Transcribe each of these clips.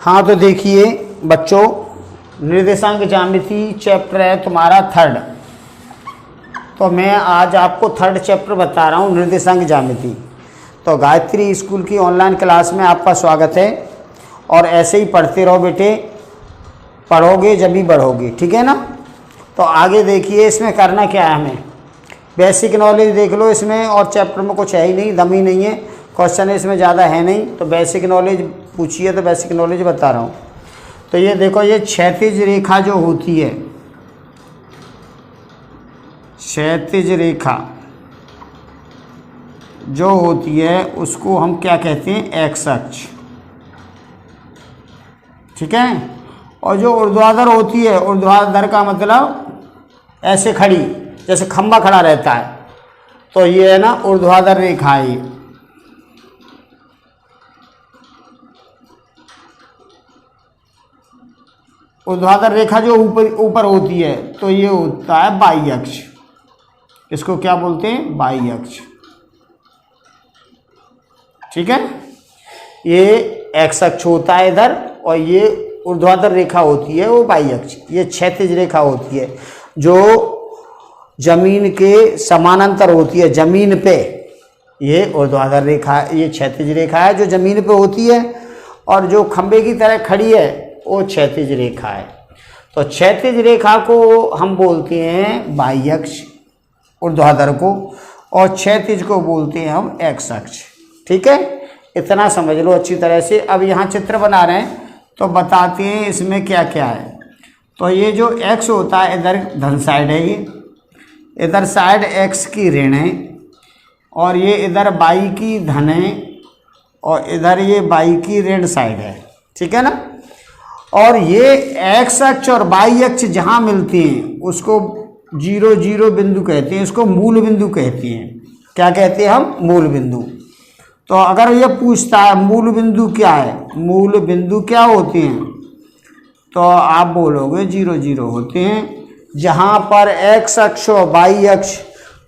हाँ तो देखिए बच्चों, निर्देशांक ज्यामिति चैप्टर है तुम्हारा थर्ड। तो मैं आज आपको थर्ड चैप्टर बता रहा हूँ, निर्देशांक ज्यामिति। तो गायत्री स्कूल की ऑनलाइन क्लास में आपका स्वागत है। और ऐसे ही पढ़ते रहो बेटे, पढ़ोगे जब भी बढ़ोगे, ठीक है ना। तो आगे देखिए इसमें करना क्या है, हमें बेसिक नॉलेज देख लो इसमें, और चैप्टर में कुछ है ही नहीं, दम ही नहीं है, क्वेश्चन इसमें ज़्यादा है नहीं। तो बेसिक नॉलेज पूछिए तो बेसिक नॉलेज बता रहा हूँ। तो ये देखो, ये क्षैतिज रेखा जो होती है, क्षैतिज रेखा जो होती है उसको हम क्या कहते हैं, एक्स अक्ष, ठीक है। और जो ऊर्ध्वाधर होती है, ऊर्ध्वाधर का मतलब ऐसे खड़ी, जैसे खंबा खड़ा रहता है, तो ये है ना ऊर्ध्वाधर रेखा है। ऊर्ध्वाधर रेखा जो ऊपर होती है, तो ये होता है बाह्य अक्ष। इसको क्या बोलते हैं, बाह्य अक्ष, ठीक है। ये एक्स अक्ष होता है इधर, और ये ऊर्ध्वाधर रेखा होती है वो बाह्य अक्ष। ये क्षैतिज रेखा होती है जो जमीन के समानांतर होती है, जमीन पे। ये ऊर्ध्वाधर रेखा, ये क्षैतिज रेखा है जो जमीन पे होती है, और जो खंबे की तरह खड़ी है वो क्षैतिज रेखा है। तो क्षैतिज रेखा को हम बोलते हैं बाह्य अक्ष, ऊर्ध्वाधर को, और क्षैतिज को बोलते हैं हम एक्स अक्ष, ठीक है। इतना समझ लो अच्छी तरह से। अब यहाँ चित्र बना रहे हैं तो बताते हैं इसमें क्या क्या है। तो ये जो एक्स होता है, इधर धन साइड है, ये इधर साइड एक्स की ऋण है, और ये इधर बाई की धन है, और इधर ये बाई की ऋण साइड है, ठीक है ना। और ये एक्स अक्ष और बाई अक्ष जहाँ मिलती हैं उसको 0 बिंदु कहते हैं, इसको मूल बिंदु कहते हैं। क्या कहते हैं हम, मूल बिंदु। तो अगर ये पूछता है मूल बिंदु क्या है, मूल बिंदु क्या होते हैं, तो आप बोलोगे 0 होते हैं। जहाँ पर एक्स अक्ष और बाई अक्ष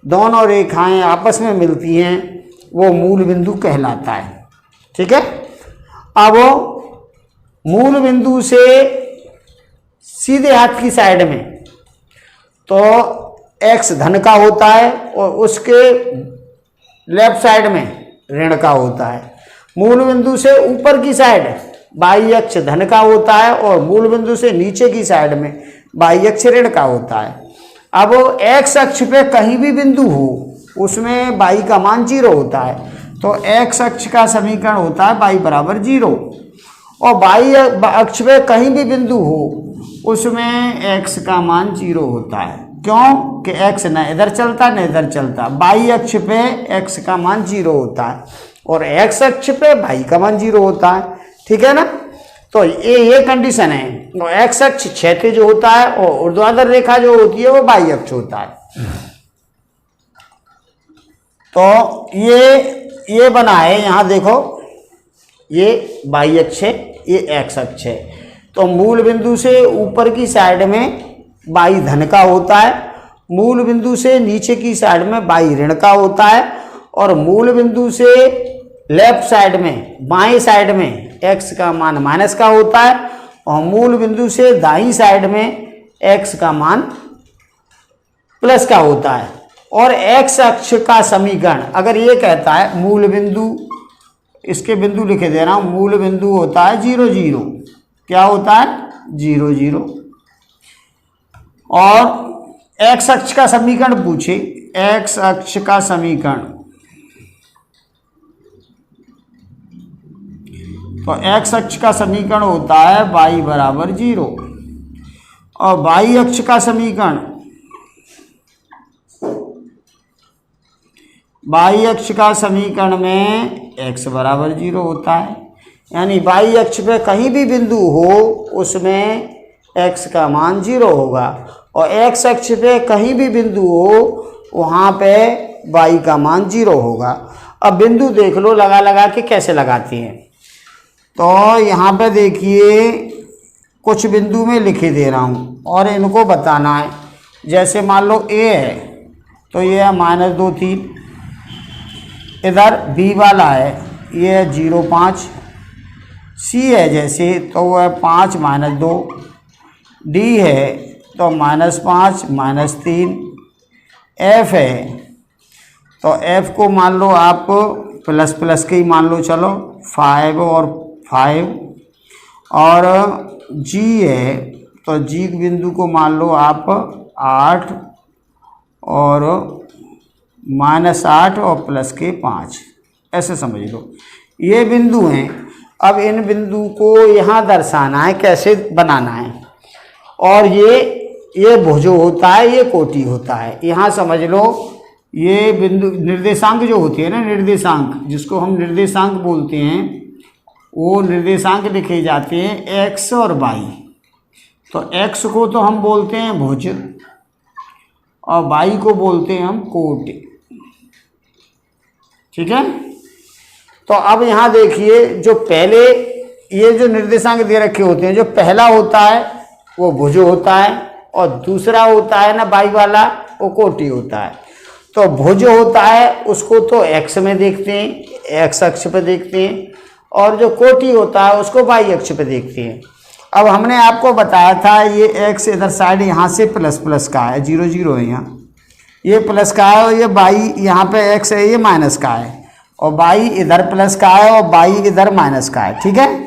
दोनों रेखाएं आपस में मिलती हैं वो मूल बिंदु कहलाता है, ठीक है। अब मूल बिंदु से सीधे हाथ की साइड में तो एक्स धन का होता है, और उसके लेफ्ट साइड में ऋण का होता है। मूल बिंदु से ऊपर की साइड बाह्य अक्ष धन का होता है, और मूल बिंदु से नीचे की साइड में बाह्य अक्ष ऋण का होता है। अब एक्स अक्ष पे कहीं भी बिंदु हो उसमें बाई का मान 0 होता है। तो एक्स अक्ष का समीकरण होता है बाई बराबर 0, और बाई अक्ष पे कहीं भी बिंदु हो उसमें एक्स का मान 0 होता है। क्यों कि एक्स न इधर चलता न इधर चलता। बाई अक्ष पे एक्स का मान 0 होता है, और एक्स अक्ष पे बाई का मान 0 होता है, ठीक है ना। तो ये कंडीशन है। तो एक्स अक्ष क्षैतिज होता है, और ऊर्ध्वाधर रेखा जो होती है वो बाह्य अक्ष होता है। तो ये बना है, यहाँ देखो, ये बाह्य अक्ष है, ये एक्स अक्ष है। तो मूल बिंदु से ऊपर की साइड में बाई धन का होता है, मूल बिंदु से नीचे की साइड में बाई ऋण का होता है, और मूल बिंदु से लेफ्ट साइड में बाएं साइड में एक्स का मान माइनस का होता है, और मूल बिंदु से दाईं साइड में एक्स का मान प्लस का होता है। और एक्स अक्ष का समीकरण अगर ये कहता है मूल बिंदु, इसके बिंदु लिखे दे रहा हूं, मूल बिंदु होता है 0 क्या होता है, 0 और एक्स अक्ष का समीकरण पूछे, एक्स अक्ष का समीकरण, तो एक्स अक्ष का समीकरण होता है बाई बराबर 0, और बाई अक्ष का समीकरण, बाई अक्ष का समीकरण में एक्स बराबर 0 होता है। यानी बाई अक्ष पे कहीं भी बिंदु हो उसमें एक्स का मान 0 होगा, और एक्स अक्ष पे कहीं भी बिंदु हो वहाँ पे बाई का मान 0 होगा। अब बिंदु देख लो लगा लगा के कैसे लगाते हैं। तो यहाँ पे देखिए कुछ बिंदु में लिखे दे रहा हूँ और इनको बताना है। जैसे मान लो ए है तो ये है -2 3, इधर बी वाला है ये है 0 5, सी है जैसे तो वो है 5 - 2, डी है तो -5 -3, एफ है तो एफ को मान लो आप प्लस प्लस के ही मान लो, चलो 5 और 5, और जी है तो जी बिंदु को मान लो आप 8 और -8 और प्लस के 5, ऐसे समझ लो ये बिंदु हैं। अब इन बिंदु को यहाँ दर्शाना है, कैसे बनाना है, और ये भुज होता है, ये कोटि होता है। यहाँ समझ लो ये बिंदु निर्देशांक जो होती है ना, निर्देशांक जिसको हम निर्देशांक बोलते हैं, वो निर्देशांक लिखे जाते हैं x और y। तो x को तो हम बोलते हैं भुज और y को बोलते हैं हम कोटि, ठीक है। तो अब यहाँ देखिए जो पहले ये जो निर्देशांक दे रखे होते हैं, जो पहला होता है वो भुज होता है और दूसरा होता है ना y वाला, वो कोटि होता है। तो भुज होता है उसको तो x में देखते हैं, x अक्ष पे देखते हैं, और जो कोटि होता है उसको y अक्ष पे देखते हैं। अब हमने आपको बताया था ये x इधर साइड यहाँ से प्लस प्लस का है, 0 0 है यहाँ, ये प्लस का है, और ये y यहाँ पे x है ये माइनस का है, और y इधर प्लस का है और y इधर माइनस का है, ठीक है।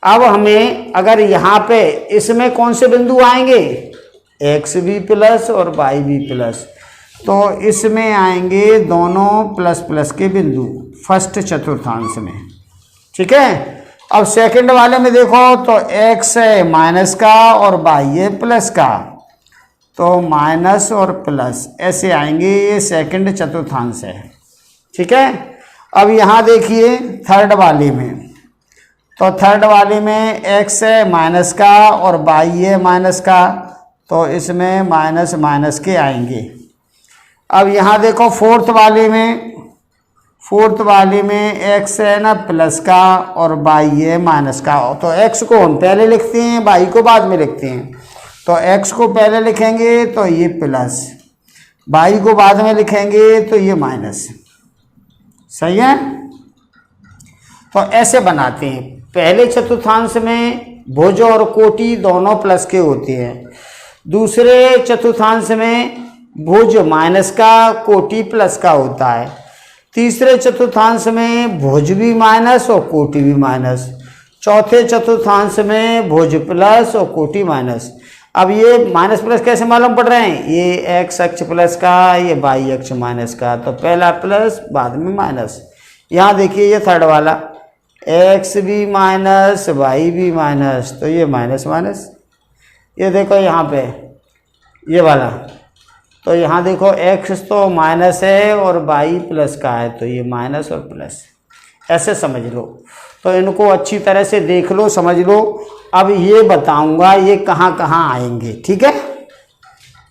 अब हमें अगर यहाँ पे इसमें कौन से बिंदु आएंगे, x भी प्लस और y भी प्लस, तो इसमें आएंगे दोनों प्लस प्लस के बिंदु फर्स्ट चतुर्थांश में, ठीक है। अब सेकंड वाले में देखो तो x है माइनस का और y है प्लस का, तो माइनस और प्लस ऐसे आएंगे, ये सेकंड चतुर्थांश है, ठीक है। अब यहाँ देखिए थर्ड वाले में, तो थर्ड वाले में x है माइनस का और y है माइनस का, तो इसमें माइनस माइनस के आएंगे। अब यहाँ देखो फोर्थ वाले में x है ना प्लस का और y है माइनस का, तो x को हम पहले लिखते हैं, y को बाद में लिखते हैं। तो x को पहले लिखेंगे तो ये प्लस, y को बाद में लिखेंगे तो ये माइनस, सही है। तो ऐसे बनाते हैं। पहले चतुर्थांश में भुज और कोटि दोनों प्लस के होते हैं, दूसरे चतुर्थांश में भुज माइनस का कोटि प्लस का होता है, तीसरे चतुर्थांश में भुज भी माइनस और कोटि भी माइनस, चौथे चतुर्थांश में भुज प्लस और कोटि माइनस। अब ये माइनस प्लस कैसे मालूम पड़ रहे हैं, ये x अक्ष प्लस का, ये y अक्ष माइनस का, तो पहला प्लस बाद में माइनस। यहाँ देखिए ये थर्ड वाला x भी माइनस y भी माइनस, तो ये माइनस माइनस। ये देखो यहाँ पे ये वाला, तो यहाँ देखो x तो माइनस है और y प्लस का है, तो ये माइनस और प्लस, ऐसे समझ लो। तो इनको अच्छी तरह से देख लो, समझ लो। अब ये बताऊंगा ये कहाँ कहाँ आएंगे, ठीक है।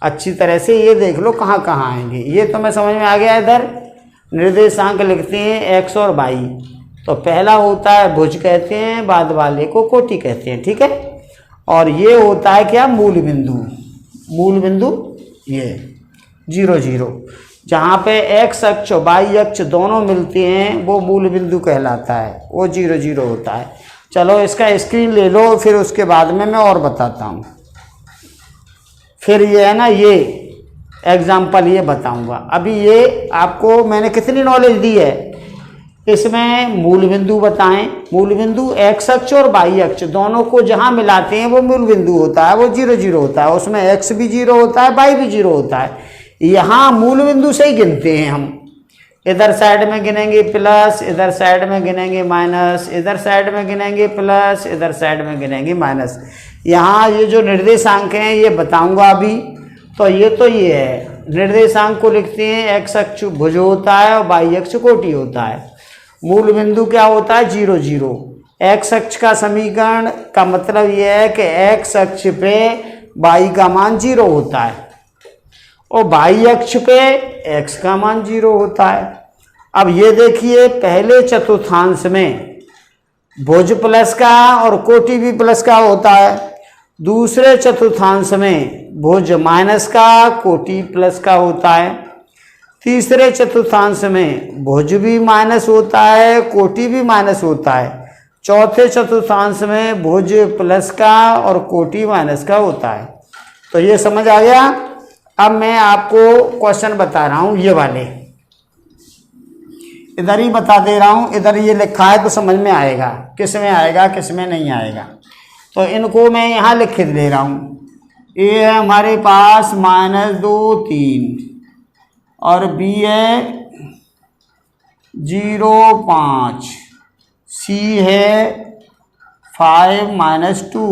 अच्छी तरह से ये देख लो कहाँ कहाँ आएंगे, ये तो मैं समझ में आ गया। इधर निर्देशांक लिखते हैं x और y, तो पहला होता है भुज कहते हैं, बाद वाले को कोटि कहते हैं, ठीक है। और ये होता है क्या, मूल बिंदु ये 0 0, जहाँ पे x अक्ष और y अक्ष दोनों मिलते हैं वो मूल बिंदु कहलाता है, वो 0 0 होता है। चलो इसका स्क्रीन ले लो, फिर उसके बाद में मैं और बताता हूँ। फिर ये है ना, ये एग्जाम्पल ये बताऊंगा। अभी ये आपको मैंने कितनी नॉलेज दी है, इसमें मूल बिंदु बताएं। मूल बिंदु x अक्ष और y अक्ष दोनों को जहाँ मिलाते हैं वो मूल बिंदु होता है, वो 0 0 होता है, उसमें x भी 0 होता है, y भी 0 होता है। यहाँ मूल बिंदु से ही गिनते हैं हम, इधर साइड में गिनेंगे प्लस, इधर साइड में गिनेंगे माइनस, इधर साइड में गिनेंगे प्लस, इधर साइड में गिनेंगे माइनस। यहाँ ये जो निर्देशांक हैं ये बताऊंगा अभी। तो ये है, निर्देशांक को लिखते हैं, x अक्ष भुज होता है और y अक्ष कोटि होता है। मूल बिंदु क्या होता है, 0 0। x अक्ष का समीकरण का मतलब ये है कि x अक्ष पे y का मान 0 होता है और y अक्ष पे x का मान 0 होता है। अब ये देखिए पहले चतुर्थांश में भुज प्लस का और कोटि भी प्लस का होता है, दूसरे चतुर्थांश में भुज माइनस का कोटि प्लस का होता है, तीसरे चतुर्थांश में भुज भी माइनस होता है कोटि भी माइनस होता है, चौथे चतुर्थांश में भुज प्लस का और कोटि माइनस का होता है। तो ये समझ आ गया। अब मैं आपको क्वेश्चन बता रहा हूँ, ये वाले इधर ही बता दे रहा हूँ, इधर ये लिखा है तो समझ में आएगा किस में आएगा किस में नहीं आएगा। तो इनको मैं यहाँ लिख दे रहा हूँ। ए है हमारे पास -2 3 और बी है 0 5, सी है 5 -2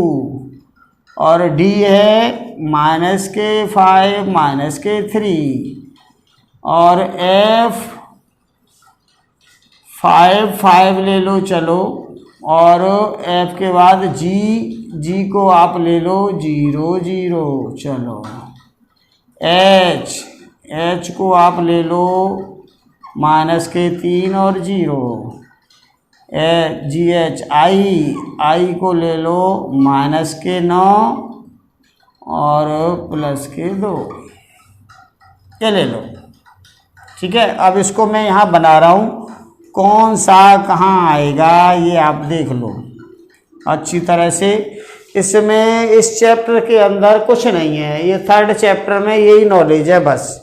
और डी है -5 -3 और एफ 5 ले लो चलो, और एफ के बाद जी को आप ले लो 0 0 चलो, एच को आप ले लो -3 और 0, जी एच आई को ले लो -9 और +2, ये ले लो। ठीक है, अब इसको मैं यहाँ बना रहा हूँ, कौन सा कहाँ आएगा ये आप देख लो अच्छी तरह से। इसमें इस चैप्टर के अंदर कुछ नहीं है, ये 3rd चैप्टर में यही नॉलेज है बस।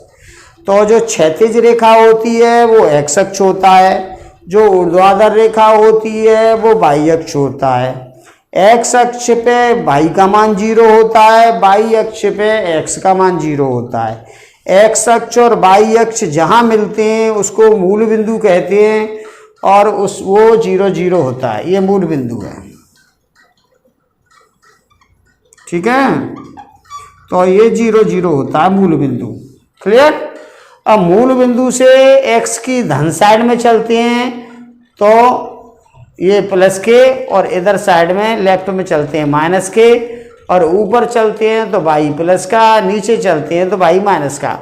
तो जो क्षैतिज रेखा होती है वो x अक्ष होता है, जो ऊर्ध्वाधर रेखा होती है वो y अक्ष होता है। x अक्ष पे y का मान 0 होता है, y अक्ष पे x का मान 0 होता है। x अक्ष और y अक्ष जहाँ मिलते हैं उसको मूल बिंदु कहते हैं, और वो 0 0 होता है, ये मूल बिंदु है। ठीक है, तो ये 0 0 होता है मूल बिंदु। क्लियर। अब मूल बिंदु से x की धन साइड में चलते हैं तो ये प्लस के, और इधर साइड में लेफ्ट में चलते हैं माइनस के, और ऊपर चलते हैं तो y प्लस का, नीचे चलते हैं तो y माइनस का।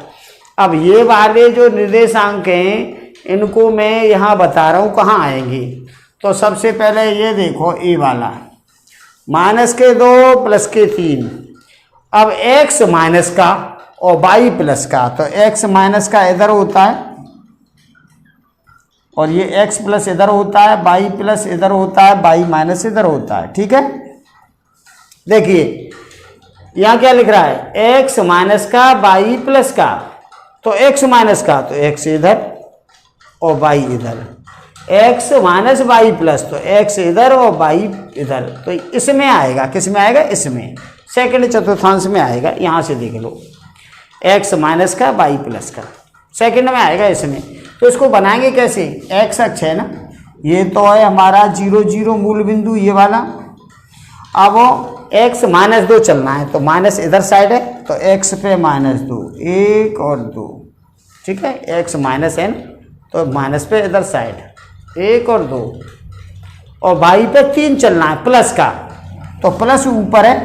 अब ये वाले जो निर्देशांक हैं इनको मैं यहाँ बता रहा हूँ कहाँ आएंगे। तो सबसे पहले ये देखो, ए वाला -2 +3। अब x माइनस का और y प्लस का, तो x माइनस का इधर होता है और ये x प्लस इधर होता है, y प्लस इधर होता है, y माइनस इधर होता है। ठीक है, देखिए यहाँ क्या लिख रहा है, x माइनस का y प्लस का, तो x माइनस का तो x इधर और y इधर, x माइनस y प्लस तो x इधर और y इधर। तो इसमें आएगा, किस में आएगा, इसमें 2nd चतुर्थांश में आएगा। यहाँ से देख लो, x माइनस का y प्लस का 2nd में आएगा इसमें। तो इसको बनाएंगे कैसे, x अक्ष है ना, ये तो है हमारा 0 0 मूल बिंदु ये वाला। अब x -2 चलना है तो माइनस इधर साइड है, तो x पे -2 1 और 2। ठीक है, x माइनस है ना, तो माइनस पे इधर साइड 1 और 2, और y पे 3 चलना है प्लस का, तो प्लस ऊपर है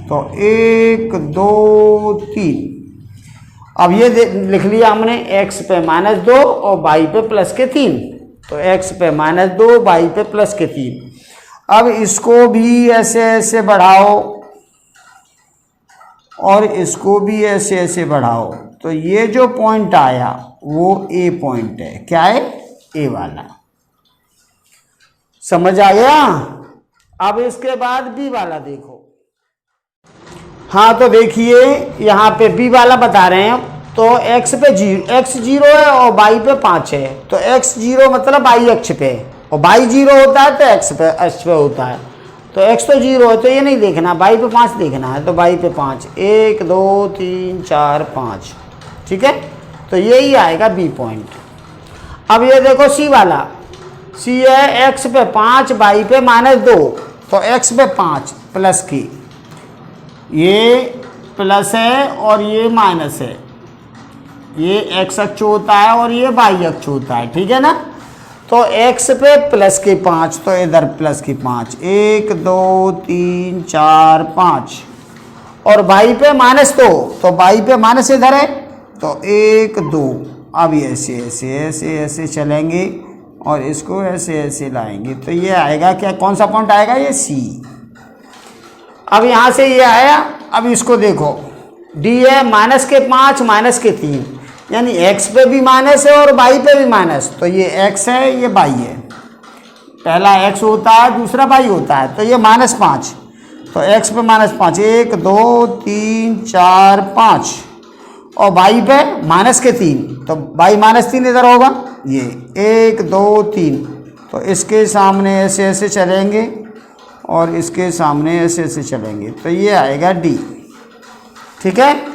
तो 1 2 3। अब ये लिख लिया हमने, x पे -2 और y पे +3, तो x पे -2 y पे +3। अब इसको भी ऐसे ऐसे बढ़ाओ और इसको भी ऐसे ऐसे बढ़ाओ, तो ये जो पॉइंट आया वो A पॉइंट है। क्या है, A वाला। समझ आ गया। अब इसके बाद B वाला देखो। हाँ, तो देखिए यहाँ पे B वाला बता रहे हैं, तो x पे x 0 है और y पे 5 है, तो x 0 मतलब y अक्ष पे, और y 0 होता है तो x पे अक्ष पे होता है। तो x तो 0 है तो ये नहीं देखना, y पे 5 देखना है, तो y पे 5 1 2 3 4 5। ठीक है, तो यही आएगा B पॉइंट। अब ये देखो C वाला, C है x पे 5 y पे -2, तो x पे 5 प्लस की, ये प्लस है और ये माइनस है, ये x अक्ष होता है और ये y अक्ष होता है। ठीक है ना, तो x पे प्लस के 5, तो इधर प्लस की 5 1 2 3 4 5, और y पे -2, तो y पे माइनस इधर है तो 1 2। अब ये ऐसे ऐसे ऐसे ऐसे चलेंगे और इसको ऐसे ऐसे लाएंगे, तो ये आएगा क्या, कौन सा पॉइंट आएगा, ये C। अब यहाँ से ये आया, अब इसको देखो, D है -5 -3, यानी x पे भी माइनस है और y पे भी माइनस, तो ये x है ये y है, पहला x होता है, दूसरा y होता है, तो ये -5, तो x पे -5, 1 2 3 4 5, और y पे -3, तो y -3 इधर होगा, ये 1 2 3, तो इसके सामने ऐसे ऐसे चलेंगे और इसके सामने ऐसे ऐसे चलेंगे, तो ये आएगा D। ठीक है।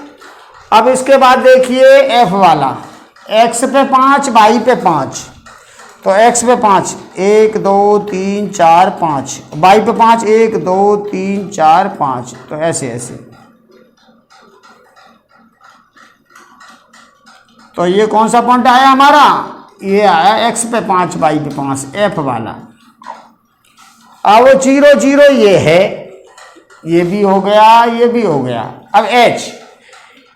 अब इसके बाद देखिए f वाला, x पे 5 y पे 5, तो x पे 5 1 2 3 4 5, y पे 5 1 2 3 4 5, तो ऐसे ऐसे। तो ये कौन सा पॉइंट आया हमारा, ये आया x पे 5 y पे 5, f वाला। अब 0 0 ये है, ये भी हो गया, ये भी हो गया। अब h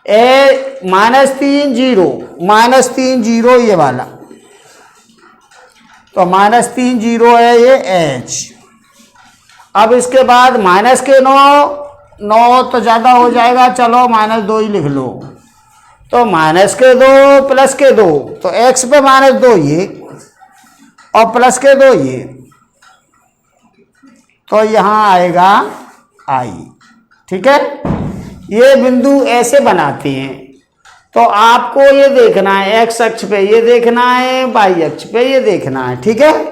-3 0 -3 0 ये वाला, तो -3 0 है ये h। अब इसके बाद -9 तो ज़्यादा हो जाएगा, चलो -2 ही लिख लो, तो -2 +2, तो x पे -2 ये और +2 ये, तो यहाँ आएगा I। ठीक है। ये बिंदु ऐसे बनाते हैं, तो आपको ये देखना है x अक्ष पे ये देखना है, y अक्ष पे ये देखना है। ठीक है।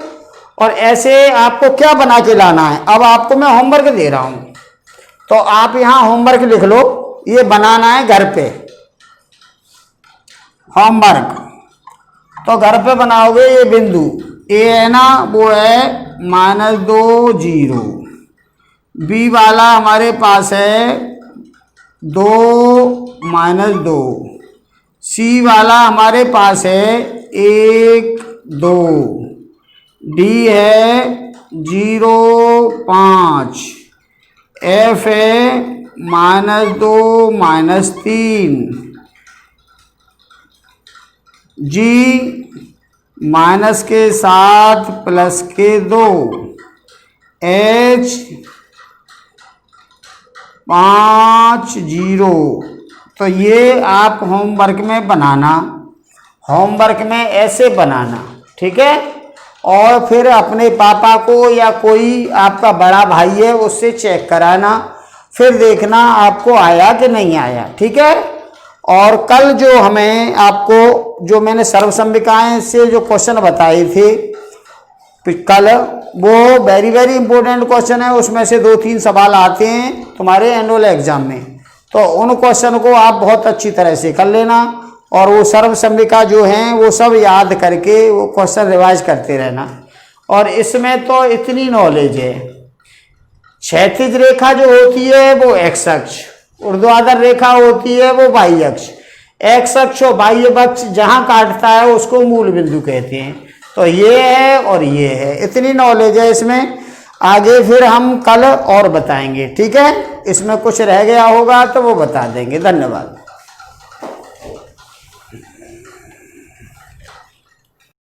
और ऐसे आपको क्या बना के लाना है, अब आपको मैं होमवर्क दे रहा हूँ, तो आप यहाँ होमवर्क लिख लो, ये बनाना है घर पे होमवर्क। तो घर पे बनाओगे, ये बिंदु A है ना, वो है -2 0, B वाला हमारे पास है 2 -2, C वाला हमारे पास है 1 2, D है 0 5, F है -2 -3, G माइनस के साथ प्लस के 2, H 5 0। तो ये आप होमवर्क में बनाना, होमवर्क में ऐसे बनाना। ठीक है। और फिर अपने पापा को या कोई आपका बड़ा भाई है उससे चेक कराना, फिर देखना आपको आया कि नहीं आया। ठीक है। और कल जो हमें आपको जो मैंने सर्वसंविकाएं से जो क्वेश्चन बताए थे कल, वो वेरी वेरी इंपॉर्टेंट क्वेश्चन है, उसमें से 2-3 सवाल आते हैं तुम्हारे एनुअल एग्जाम में, तो उन क्वेश्चन को आप बहुत अच्छी तरह से कर लेना, और वो सर्वसंविका जो हैं वो सब याद करके वो क्वेश्चन रिवाइज करते रहना। और इसमें तो इतनी नॉलेज है, क्षैतिज रेखा जो होती है वो x अक्ष, ऊर्ध्वाधर रेखा होती है वो y अक्ष, x अक्ष और y अक्ष जहां काटता है उसको मूल बिंदु कहते हैं। तो ये है और ये है, इतनी नॉलेज है इसमें। आगे फिर हम कल और बताएंगे। ठीक है। इसमें कुछ रह गया होगा तो वो बता देंगे। धन्यवाद।